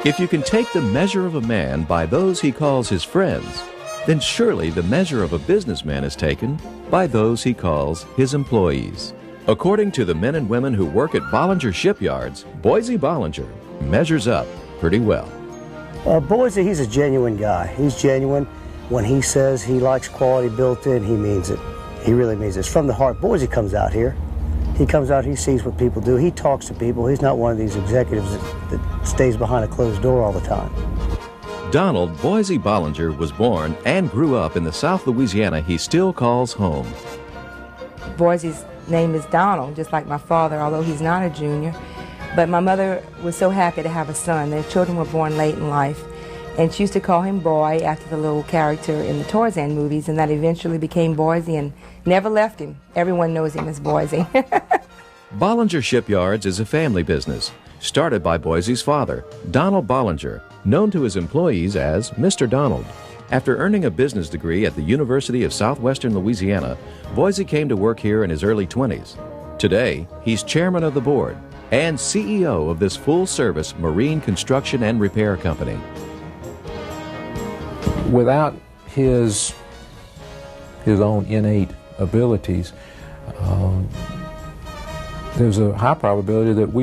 If you can take the measure of a man by those he calls his friends, then surely the measure of a businessman is taken by those he calls his employees. According to the men and women who work at Bollinger Shipyards, Boysie Bollinger measures up pretty well. Boysie, he's a genuine guy. He's genuine. When he says he likes quality built in, he means it. He really means it. It's from the heart. Boysie comes out here. He comes out, he sees what people do. He talks to people. He's not one of these executives that stays behind a closed door all the time. Donald Boysie Bollinger was born and grew up in the South Louisiana he still calls home. Boysie's name is Donald, just like my father, although he's not a junior. But my mother was so happy to have a son. Their children were born late in life. And she used to call him Boy after the little character in the Tarzan movies, and that eventually became Boysie and never left him. Everyone knows him as Boysie. Bollinger Shipyards is a family business, started by Boysie's father, Donald Bollinger, known to his employees as Mr. Donald. After earning a business degree at the University of Southwestern Louisiana, Boysie came to work here in his early 20s. Today, he's chairman of the board and CEO of this full-service marine construction and repair company. Without his own innate abilities, there's a high probability that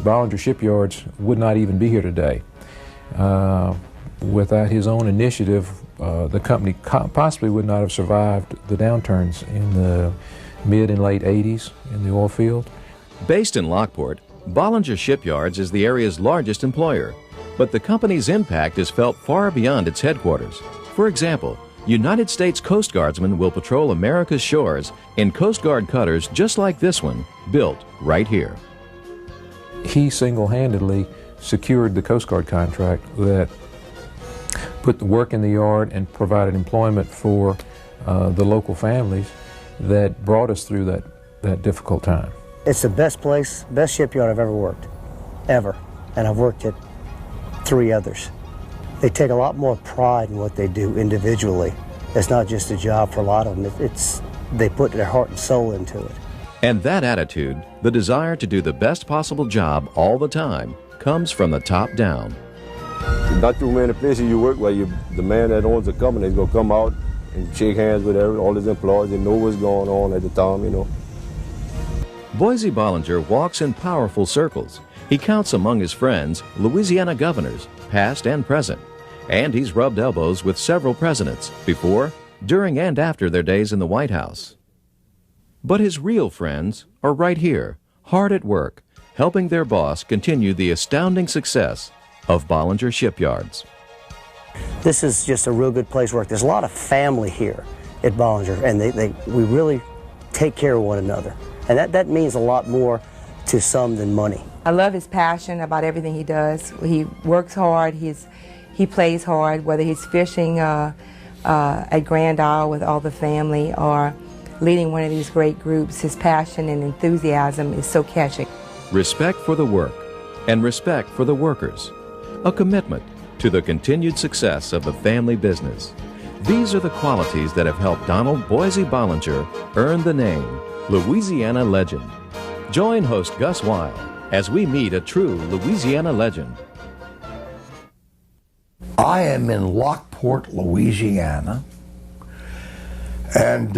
Bollinger Shipyards would not even be here today. Without his own initiative, the company possibly would not have survived the downturns in the mid and late 80s in the oil field. Based in Lockport, Bollinger Shipyards is the area's largest employer, but the company's impact is felt far beyond its headquarters. For example, United States Coast Guardsmen will patrol America's shores in Coast Guard cutters just like this one, built right here. He single-handedly secured the Coast Guard contract that put the work in the yard and provided employment for the local families that brought us through that difficult time. It's the best place, best shipyard I've ever worked, ever. And I've worked at 3 others. They take a lot more pride in what they do individually. It's not just a job for a lot of them. They put their heart and soul into it. And that attitude, the desire to do the best possible job all the time, comes from the top down. Not too many places you work where the man that owns the company is going to come out and shake hands with all his employees and know what's going on at the time, you know. Boysie Bollinger walks in powerful circles. He counts among his friends Louisiana governors, past and present, and he's rubbed elbows with several presidents before, during, and after their days in the White House. But his real friends are right here, hard at work, helping their boss continue the astounding success of Bollinger Shipyards. This is just a real good place to work. There's a lot of family here at Bollinger, and we really take care of one another. And that means a lot more to some than money. I love his passion about everything he does. He works hard, he plays hard, whether he's fishing at Grand Isle with all the family or leading one of these great groups. His passion and enthusiasm is so catching. Respect for the work and respect for the workers. A commitment to the continued success of the family business. These are the qualities that have helped Donald Boysie Bollinger earn the name Louisiana Legend. Join host Gus Weill as we meet a true Louisiana legend. I am in Lockport, Louisiana, and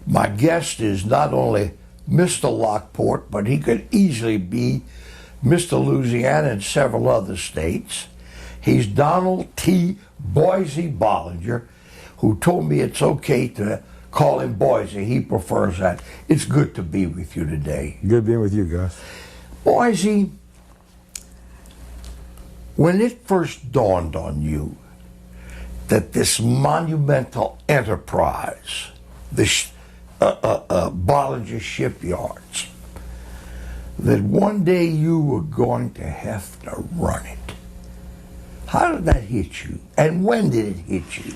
my guest is not only Mr. Lockport, but he could easily be Mr. Louisiana in several other states. He's Donald T. Boysie Bollinger, who told me it's okay to call him Boysie. He prefers that. It's good to be with you today. Good being with you, Gus. Boysie, when it first dawned on you that this monumental enterprise, the Bollinger Shipyards, that one day you were going to have to run it, how did that hit you? And when did it hit you?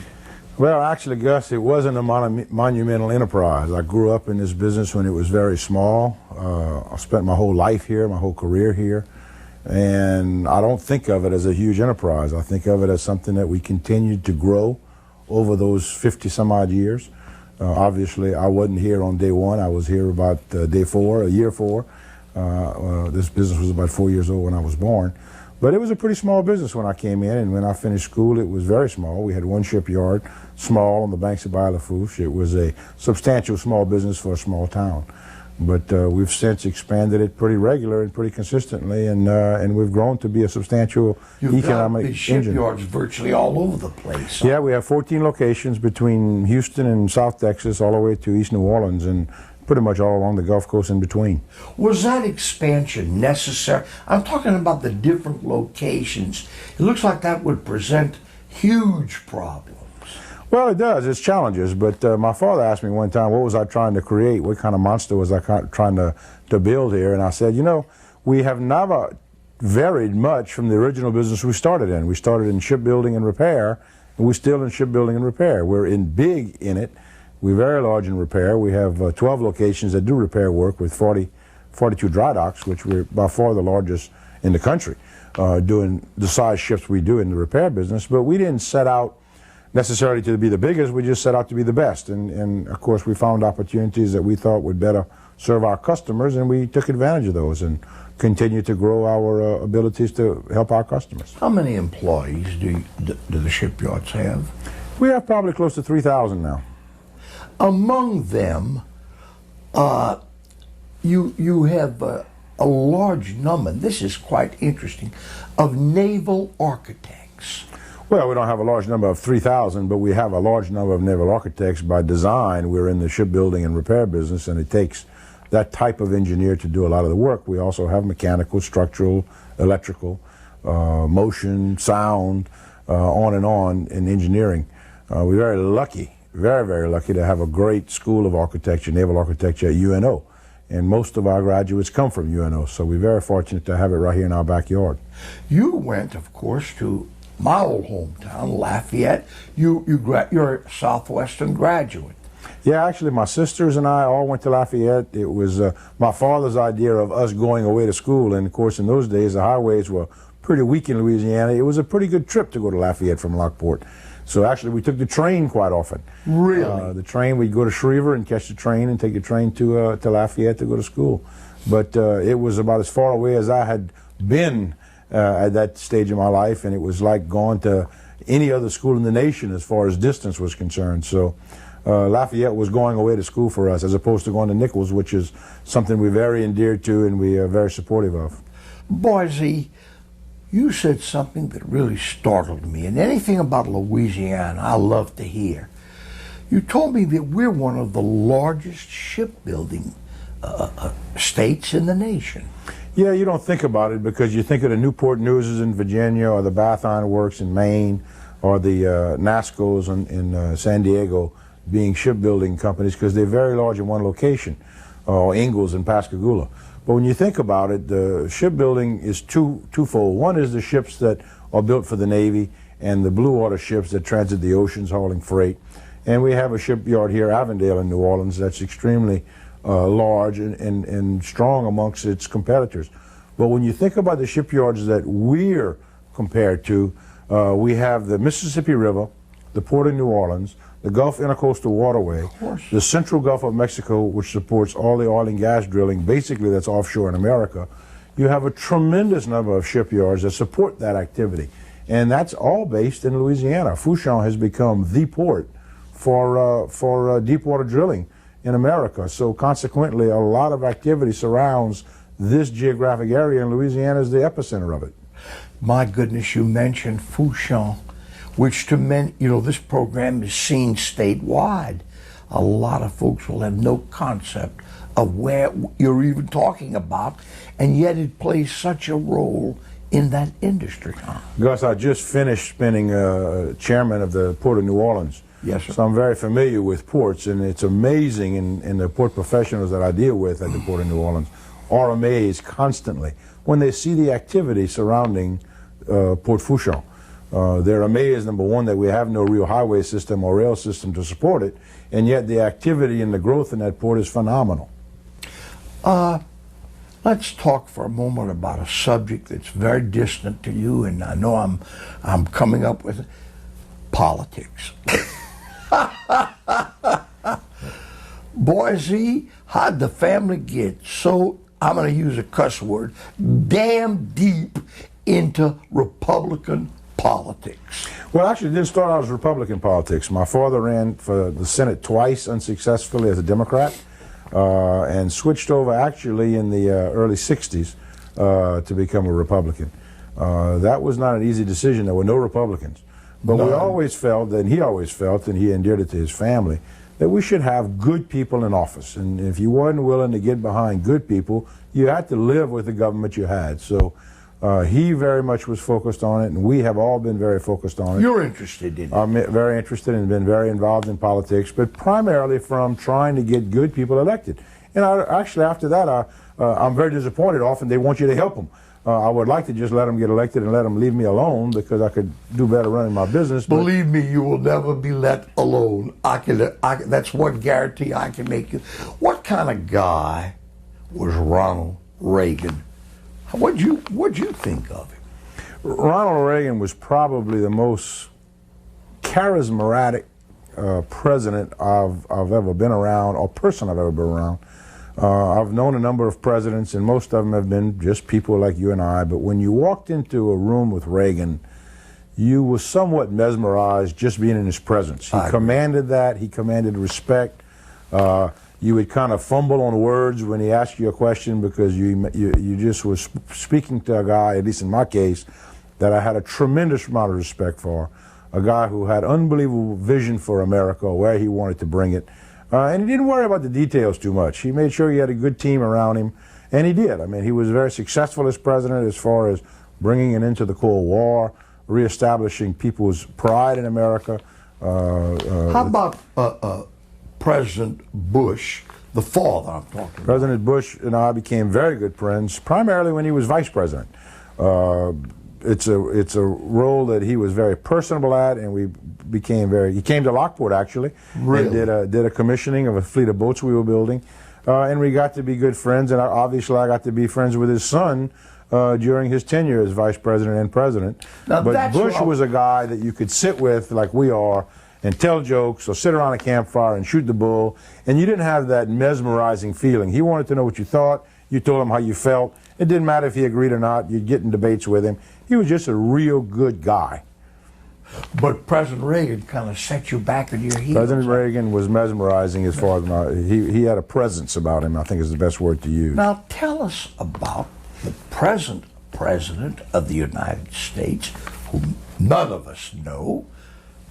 Well, actually, Gus, it wasn't a monumental enterprise. I grew up in this business when it was very small. I spent my whole life here, my whole career here, and I don't think of it as a huge enterprise. I think of it as something that we continued to grow over those 50-some-odd years. Obviously, I wasn't here on day 1. I was here about day 4, year 4. This business was about 4 years old when I was born. But it was a pretty small business when I came in, and when I finished school, it was very small. We had one shipyard, small, on the banks of Bayou Lafourche. It was a substantial small business for a small town. But we've since expanded it pretty regular and pretty consistently, and we've grown to be a substantial economic engine. You've got shipyards virtually all over the place. Yeah, we have 14 locations between Houston and South Texas, all the way to East New Orleans, and pretty much all along the Gulf Coast in between. Was that expansion necessary? I'm talking about the different locations. It looks like that would present huge problems. Well, it does. It's challenges. But my father asked me one time, what was I trying to create? What kind of monster was I trying to build here? And I said, you know, we have never varied much from the original business we started in. We started in shipbuilding and repair, and we're still in shipbuilding and repair. We're big in it. We're very large in repair. We have 12 locations that do repair work with 42 dry docks, which we're by far the largest in the country, doing the size ships we do in the repair business. But we didn't set out necessarily to be the biggest. We just set out to be the best. And of course, we found opportunities that we thought would better serve our customers, and we took advantage of those and continue to grow our abilities to help our customers. How many employees do the shipyards have? We have probably close to 3,000 now. Among them, you have a large number, and this is quite interesting, of naval architects. Well, we don't have a large number of 3,000, but we have a large number of naval architects. By design, we're in the shipbuilding and repair business, and it takes that type of engineer to do a lot of the work. We also have mechanical, structural, electrical, motion, sound, on in engineering. We're very lucky, very, very lucky to have a great school of architecture, naval architecture at UNO. And most of our graduates come from UNO, so we're very fortunate to have it right here in our backyard. You went, of course, to my old hometown, Lafayette. You're a Southwestern graduate. Yeah, actually, my sisters and I all went to Lafayette. It was my father's idea of us going away to school, and of course, in those days, the highways were pretty weak in Louisiana. It was a pretty good trip to go to Lafayette from Lockport. So actually, we took the train quite often. Really? The train, we'd go to Shreveport and catch the train and take the train to Lafayette to go to school. But it was about as far away as I had been at that stage of my life, and it was like going to any other school in the nation as far as distance was concerned. So Lafayette was going away to school for us, as opposed to going to Nicholls, which is something we're very endeared to and we are very supportive of. Boysie, you said something that really startled me, and anything about Louisiana I love to hear. You told me that we're one of the largest shipbuilding states in the nation. Yeah, you don't think about it because you think of the Newport Newses in Virginia, or the Bath Iron Works in Maine, or the NASCOs in San Diego being shipbuilding companies because they're very large in one location, or Ingalls and Pascagoula. But when you think about it, the shipbuilding is twofold. One is the ships that are built for the Navy and the blue water ships that transit the oceans hauling freight. And we have a shipyard here, Avondale in New Orleans, that's extremely large and strong amongst its competitors. But when you think about the shipyards that we're compared to, we have the Mississippi River, the Port of New Orleans, the Gulf Intercoastal Waterway, the Central Gulf of Mexico, which supports all the oil and gas drilling, basically that's offshore in America. You have a tremendous number of shipyards that support that activity. And that's all based in Louisiana. Fourchon has become the port for deep water drilling in America. So consequently, a lot of activity surrounds this geographic area, and Louisiana is the epicenter of it. My goodness, you mentioned Fourchon, which to men, you know, this program is seen statewide. A lot of folks will have no concept of where you're even talking about, and yet it plays such a role in that industry. Gus, I just finished spending chairman of the Port of New Orleans. Yes, sir. So I'm very familiar with ports, and it's amazing, in the port professionals that I deal with at the Port of New Orleans are amazed constantly when they see the activity surrounding Port Fourchon. They're amazed, number one, that we have no real highway system or rail system to support it, and yet the activity and the growth in that port is phenomenal. Let's talk for a moment about a subject that's very distant to you, and I know I'm coming up with politics. Boysie, how'd the family get so, I'm going to use a cuss word, damn deep into Republican politics? Well, actually, it didn't start out as Republican politics. My father ran for the Senate twice unsuccessfully as a Democrat, and switched over actually in the early 60s to become a Republican. That was not an easy decision. There were no Republicans. But we always felt, and he always felt, and he endeared it to his family, that we should have good people in office. And if you weren't willing to get behind good people, you had to live with the government you had. So he very much was focused on it, and we have all been very focused on it. You're interested in it. I'm very interested and been very involved in politics, but primarily from trying to get good people elected. And actually, after that, I'm very disappointed. Often they want you to help them. I would like to just let them get elected and let them leave me alone because I could do better running my business. Believe me, you will never be let alone. That's one guarantee I can make you. What kind of guy was Ronald Reagan? What'd you think of him? Ronald Reagan was probably the most charismatic president I've ever been around, or person I've ever been around. I've known a number of presidents, and most of them have been just people like you and I, but when you walked into a room with Reagan, you were somewhat mesmerized just being in his presence. He commanded that. He commanded respect. You would kind of fumble on words when he asked you a question because you just was speaking to a guy, at least in my case, that I had a tremendous amount of respect for, a guy who had unbelievable vision for America, where he wanted to bring it. And he didn't worry about the details too much. He made sure he had a good team around him, and he did. I mean, he was very successful as president as far as bringing an end to the Cold War, reestablishing people's pride in America. How about President Bush, the father I'm talking about? President Bush and I became very good friends, primarily when he was vice president. It's a role that he was very personable at, and we became very. He came to Lockport actually, really? And did a commissioning of a fleet of boats we were building, and we got to be good friends. And obviously, I got to be friends with his son during his tenure as vice president and president. Now, but Bush was a guy that you could sit with like we are and tell jokes or sit around a campfire and shoot the bull, and you didn't have that mesmerizing feeling. He wanted to know what you thought. You told him how you felt. It didn't matter if he agreed or not. You'd get in debates with him. He was just a real good guy. But President Reagan kind of set you back in your heels. President Reagan was mesmerizing as far as he had a presence about him, I think is the best word to use. Now tell us about the present President of the United States, whom none of us know.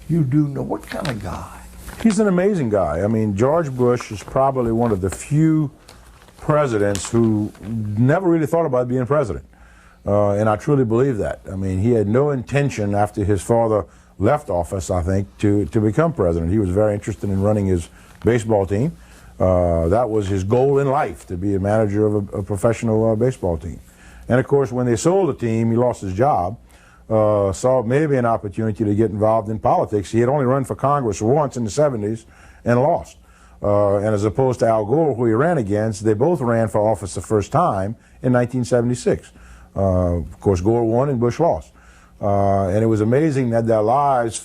You do know. What kind of guy? He's an amazing guy. I mean, George Bush is probably one of the few presidents who never really thought about being president. And I truly believe that. I mean, he had no intention after his father left office, I think, to become president. He was very interested in running his baseball team. That was his goal in life, to be a manager of a professional baseball team. And of course, when they sold the team, he lost his job. Saw maybe an opportunity to get involved in politics. He had only run for Congress once in the 70s and lost. And as opposed to Al Gore, who he ran against, they both ran for office the first time in 1976. Of course, Gore won and Bush lost. And it was amazing that their lives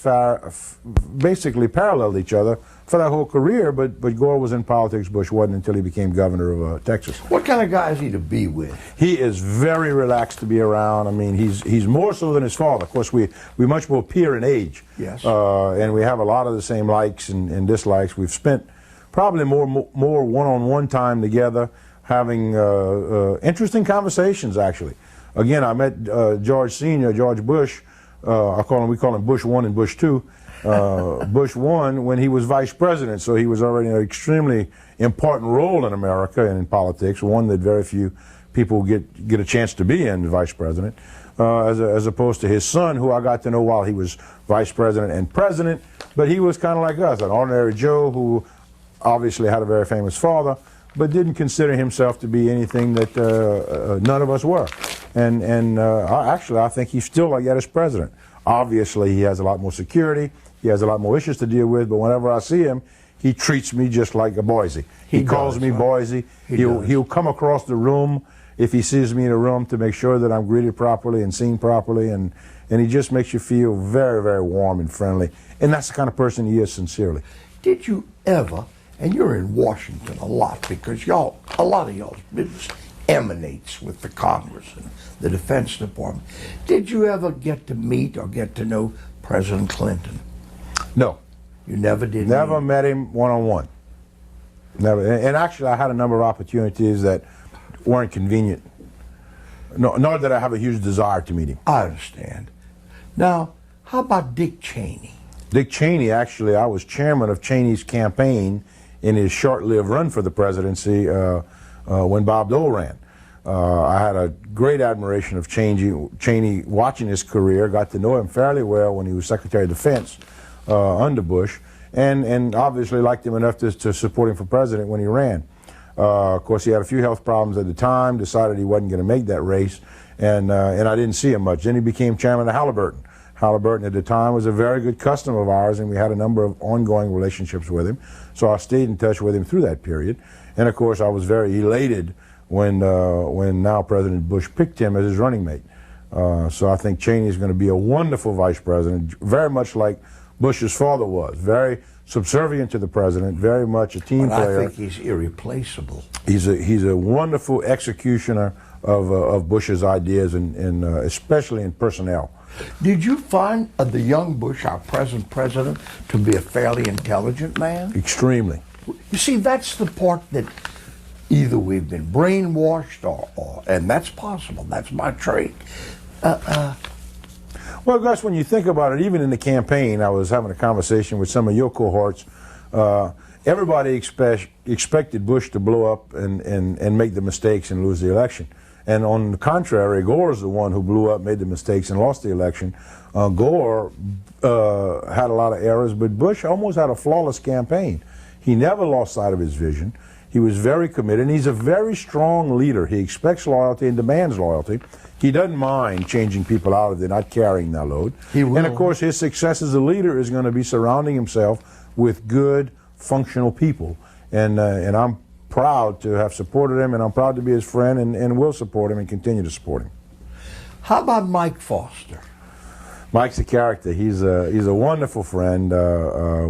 basically paralleled each other for their whole career, but Gore was in politics, Bush wasn't until he became governor of Texas. What kind of guy is he to be with? He is very relaxed to be around. I mean, he's more so than his father. Of course, we much more peer in age. Yes. And we have a lot of the same likes and dislikes. We've spent probably more one-on-one time together, having interesting conversations, actually. Again, I met George Sr., George Bush. We call him Bush 1 and Bush 2. Bush 1 when he was vice president, so he was already an extremely important role in America and in politics, one that very few people get a chance to be in, vice president, as opposed to his son, who I got to know while he was vice president and president, but he was kind of like us, an ordinary Joe who obviously had a very famous father, but didn't consider himself to be anything that none of us were. And actually, I think he's still like that as president. Obviously, he has a lot more security. He has a lot more issues to deal with, but whenever I see him, he treats me just like a Boysie. He calls me Boysie. He'll come across the room if he sees me in a room to make sure that I'm greeted properly and seen properly, and he just makes you feel very, very warm and friendly. And that's the kind of person he is, sincerely. Did you ever, and you're in Washington a lot because a lot of y'all's business emanates with the Congress and the Defense Department. Did you ever get to meet or get to know President Clinton? No. You never did? Never met him one-on-one. Never. And actually, I had a number of opportunities that weren't convenient. No, nor did I have a huge desire to meet him. I understand. Now, how about Dick Cheney? Dick Cheney, actually, I was chairman of Cheney's campaign in his short-lived run for the presidency when Bob Dole ran. I had a great admiration of Cheney watching his career, got to know him fairly well when he was Secretary of Defense under Bush, and obviously liked him enough to support him for president when he ran. Of course, he had a few health problems at the time, decided he wasn't going to make that race, and I didn't see him much. Then he became chairman of Halliburton. Halliburton at the time was a very good customer of ours, and we had a number of ongoing relationships with him. So I stayed in touch with him through that period. And of course, I was very elated when now President Bush picked him as his running mate. So I think Cheney is going to be a wonderful vice president, very much like Bush's father was, very subservient to the president, very much a team player. I think he's irreplaceable. He's a wonderful executioner of Bush's ideas, and especially in personnel. Did you find the young Bush, our present president, to be a fairly intelligent man? Extremely. You see, that's the part that either we've been brainwashed and that's possible. That's my trait. Well, Gus, when you think about it, even in the campaign, I was having a conversation with some of your cohorts. Everybody expected Bush to blow up and make the mistakes and lose the election. And on the contrary, Gore is the one who blew up, made the mistakes, and lost the election. Gore had a lot of errors, but Bush almost had a flawless campaign. He never lost sight of his vision. He was very committed, and he's a very strong leader. He expects loyalty and demands loyalty. He doesn't mind changing people out if they're not carrying that load. He will. And of course, his success as a leader is going to be surrounding himself with good, functional people. And I'm proud to have supported him, and I'm proud to be his friend, and will support him and continue to support him. How about Mike Foster? Mike's a character. He's a wonderful friend.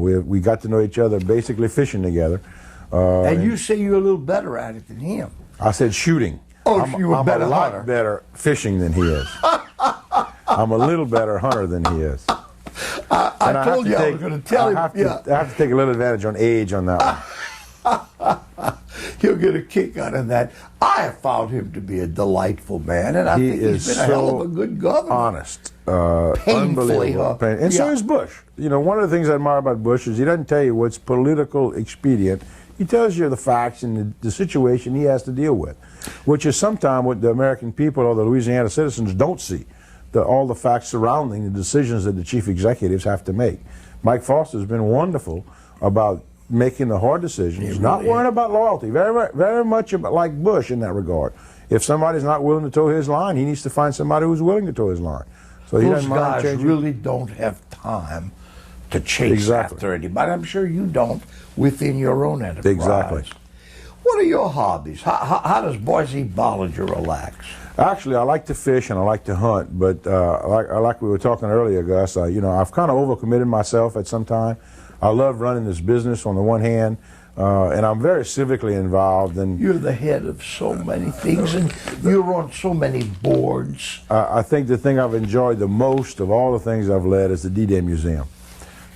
We got to know each other basically fishing together. And you say you're a little better at it than him. I said shooting. Oh, you were I'm better a lot hunter. better fishing than he is. I'm a little better hunter than he is. I told you I was going to tell him. I have to take a little advantage on age on that one. He'll get a kick out of that. I have found him to be a delightful man, and I think he's been a hell of a good governor. Honest. Painfully. And so is Bush. You know, one of the things I admire about Bush is he doesn't tell you what's political expedient. He tells you the facts and the situation he has to deal with, which is sometimes what the American people or the Louisiana citizens don't see, all the facts surrounding the decisions that the chief executives have to make. Mike Foster has been wonderful about making the hard decisions, not worrying about loyalty, very much like Bush in that regard. If somebody's not willing to toe his line, he needs to find somebody who's willing to toe his line. So he Those doesn't mind guys changing. really don't have time to chase after anybody. I'm sure you don't within your own enterprise. Exactly. What are your hobbies? How does Boysie Bollinger relax? Actually, I like to fish and I like to hunt, but like we were talking earlier, Gus, you know, I've kind of overcommitted myself at some time. I love running this business on the one hand, and I'm very civically involved. And you're the head of so many things, and you're on so many boards. I think the thing I've enjoyed the most of all the things I've led is the D-Day Museum.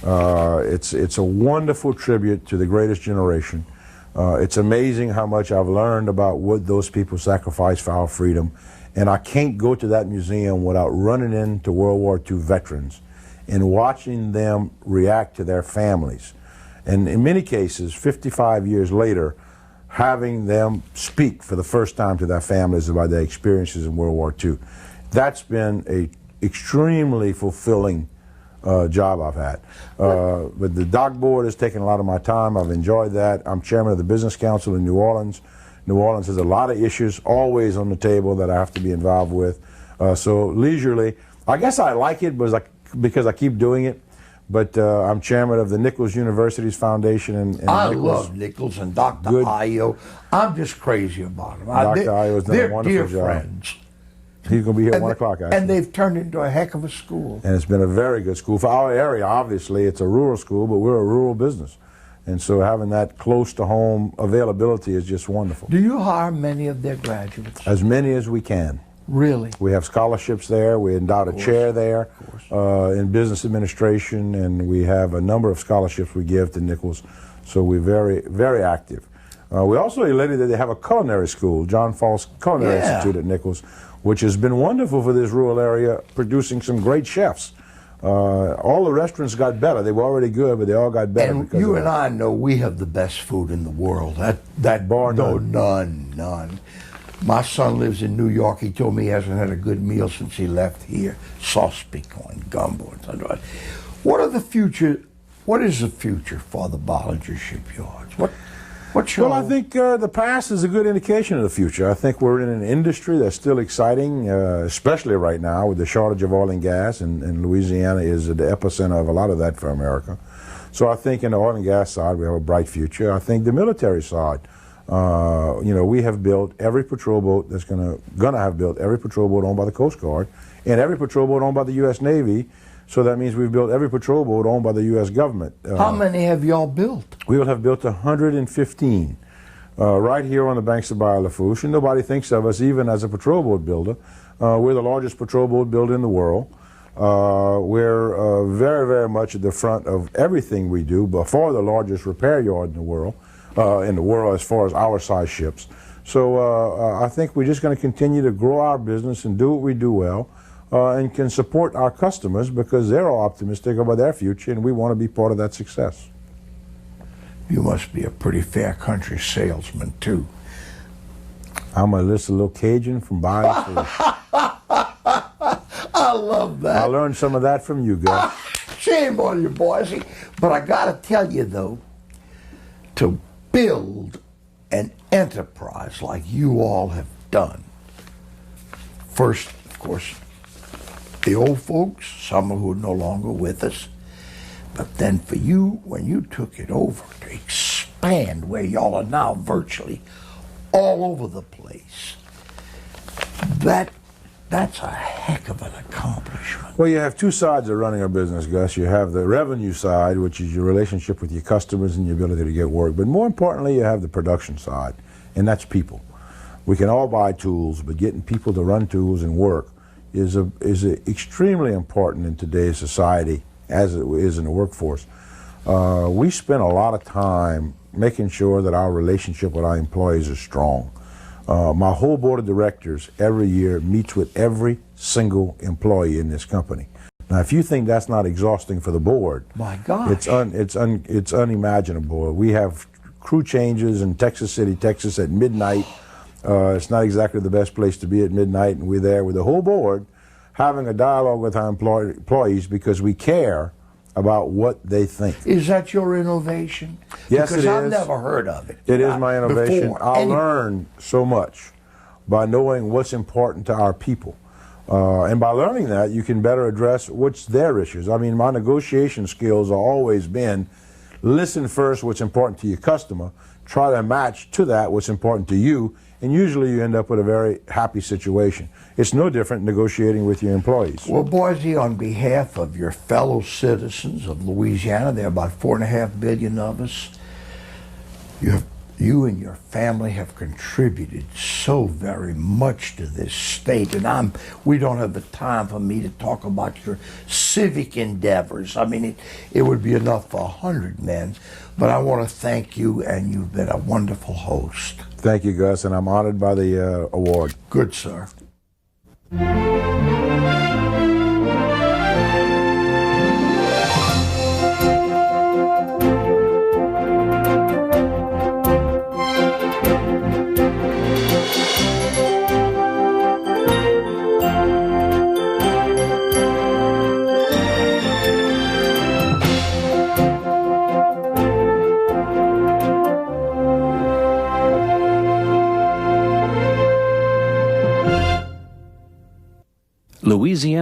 It's a wonderful tribute to the greatest generation. It's amazing how much I've learned about what those people sacrificed for our freedom, and I can't go to that museum without running into World War II veterans and watching them react to their families. And in many cases, 55 years later, having them speak for the first time to their families about their experiences in World War II. That's been an extremely fulfilling job I've had. But the dock board has taken a lot of my time. I've enjoyed that. I'm chairman of the Business Council in New Orleans. New Orleans has a lot of issues always on the table that I have to be involved with. So leisurely, I guess I like it because I keep doing it. But I'm chairman of the Nicholls University Foundation. And I love Nicholls and Dr. Io. I'm just crazy about him. Dr. Io's done a wonderful job. They're dear friends. He's going to be here at 1 o'clock, actually. And they've turned into a heck of a school. And it's been a very good school. For our area, obviously, it's a rural school, but we're a rural business. And so having that close to home availability is just wonderful. Do you hire many of their graduates? As many as we can. Really? We have scholarships there. We endowed a chair there in business administration, and we have a number of scholarships we give to Nicholls. So we're very, very active. We also elated that they have a culinary school, John Falls Culinary Institute at Nicholls, which has been wonderful for this rural area, producing some great chefs. All the restaurants got better. They were already good, but they all got better. And you and I know we have the best food in the world. That bar none. None. My son lives in New York. He told me he hasn't had a good meal since he left here. Sauce piquant, gumbo, and such like. What is the future for the Bollinger Shipyards? Well, I think the past is a good indication of the future. I think we're in an industry that's still exciting, especially right now with the shortage of oil and gas, and Louisiana is at the epicenter of a lot of that for America. So I think in the oil and gas side, we have a bright future. I think the military side, we have built every patrol boat that's gonna have built every patrol boat owned by the Coast Guard and every patrol boat owned by the U.S. Navy. So that means we've built every patrol boat owned by the U.S. government. How many have y'all built? We will have built 115 right here on the banks of Bayou Lafourche, and nobody thinks of us even as a patrol boat builder. We're the largest patrol boat builder in the world. We're very, very much at the front of everything we do, but for the largest repair yard in the world as far as our size ships. So I think we're just going to continue to grow our business and do what we do well. And can support our customers because they're all optimistic about their future, and we want to be part of that success. You must be a pretty fair country salesman, too. I'm a little Cajun from Bayou Lafourche. I love that. I learned some of that from you, Gus. Shame on you, Boysie. But I got to tell you, though, to build an enterprise like you all have done, first, of course, the old folks, some who are no longer with us, but then for you, when you took it over to expand where y'all are now virtually all over the place, that's a heck of an accomplishment. Well, you have two sides of running a business, Gus. You have the revenue side, which is your relationship with your customers and your ability to get work. But more importantly, you have the production side, and that's people. We can all buy tools, but getting people to run tools and work is extremely important in today's society, as it is in the workforce. We spend a lot of time making sure that our relationship with our employees is strong. My whole board of directors every year meets with every single employee in this company. Now, if you think that's not exhausting for the board, my gosh, it's unimaginable. We have crew changes in Texas City, Texas at midnight. It's not exactly the best place to be at midnight, and we're there with the whole board having a dialogue with our employees because we care about what they think. Is that your innovation? Yes, because it is. I've never heard of it. It is my innovation. I Any- learn so much by knowing what's important to our people. And by learning that, you can better address what's their issues. I mean, my negotiation skills have always been listen first what's important to your customer, try to match to that what's important to you, and usually you end up with a very happy situation. It's no different negotiating with your employees. Well, Boysie, on behalf of your fellow citizens of Louisiana, there are about 4.5 billion of us, you and your family have contributed so very much to this state, and we don't have the time for me to talk about your civic endeavors. I mean, it would be enough for 100 men, but I want to thank you, and you've been a wonderful host. Thank you, Gus, and I'm honored by the award. Good, sir. Louisiana